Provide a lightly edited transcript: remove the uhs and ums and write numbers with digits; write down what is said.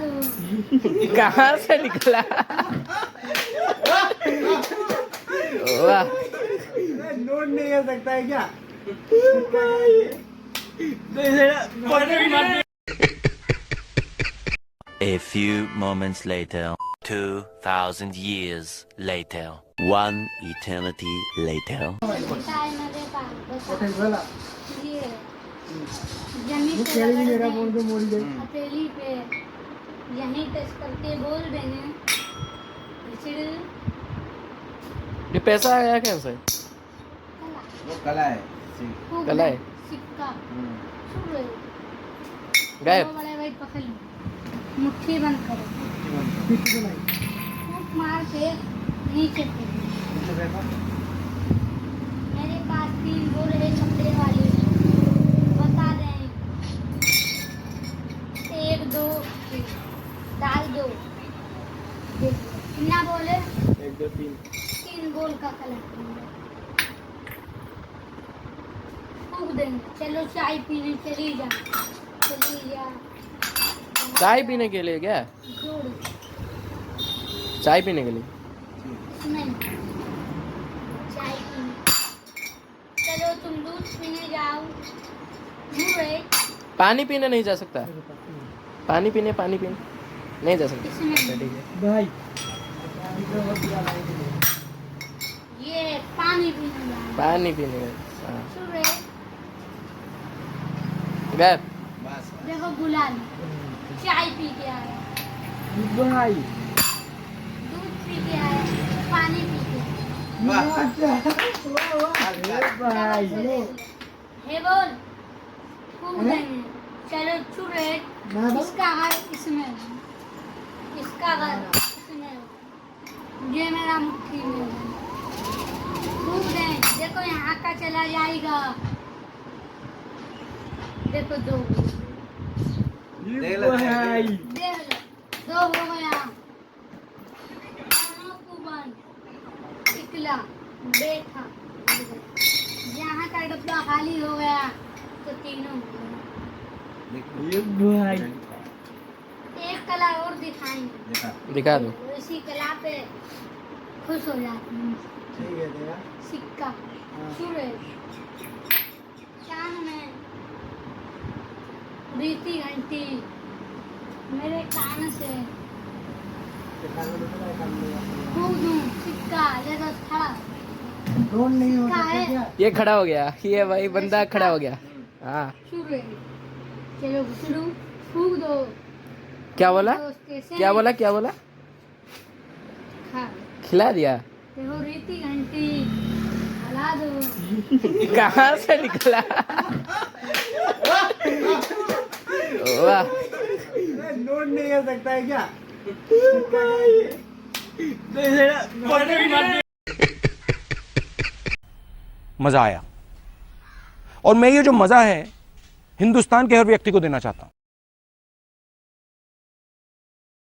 दो। कहाँ से निकला? वाह, नोट नहीं कर सकता है क्या? A few moments later, 2,000 years later, one eternity later. बेटा है मेरे पास, बता। बोला ये जमीन पे खेल रगड़ मेरा दें, बोल के मोड़ दे। हथेली पे यहीं टच करके बोल देंगे फिर ये पैसा आया कैसे? कला वो कला है। फूंक कला दें, है। सिक्का छू रहे गायब। बड़े भाई पकड़ लो, मुट्ठी बंद करो, फूंक मार के नीचे फेंको। मेरे पास 3 बोल है कपड़े वाली, बता दें 1 2 3 डाल दो। कितना बोले? 1 2 3 3 बोल का कलर फूंक देंगे। चलो चाय पीने चली जा, चली जा। चाय पीने के लिए क्या? जोड़ चाय पीने के लिए? नहीं, चाय पीने। चलो तुम दूध पीने जाओ। मुझे पानी पीने नहीं जा सकता? पानी पीने नहीं जा सकता। इसमें ठीक है। भाई ये पानी पीने जाओ। पानी पीने गए। हाँ। सुरे गायब। बस देखो बुला ली, चाय पी के आया, भाई दूध पी के आया, पानी पी के आया। भाई हे बोल फूंक देंगे। चलो चूरे इसका घर इसमें, इसका घर इसमें, ये मेरा मुट्ठी में फूंक दें। देखो यहाँ का चला जाएगा, देखो 2 देख लो भाई देख लो, 2 हो गया। कानों को बंद, इकला बैठा, यहाँ का डब्बा खाली हो गया तो 3 हो गया। ये भाई एक कला और दिखाएंगे, दिखा दो। इसी कला पे खुश हो जाते हैं। ठीक है तेरा सिक्का सूरज, चांद में रीति घंटी, मेरे कान से फूंक दूं सिक्का, जैसा खड़ा नोट नहीं हो सिक्का सकता है क्या? ये खड़ा हो गया, ये भाई बंदा खड़ा हो गया। हाँ। सूरज। चलो घुसड़ू फूंक दो। क्या बोला? क्या बोला? क्या बोला? खा खिला दिया? देखो रीति घंटी हला दो। कहाँ से निकला? वाह, नोट नहीं कर सकता है क्या? मजा आया और मैं ये जो मजा है हिंदुस्तान के हर व्यक्ति को देना चाहता हूं।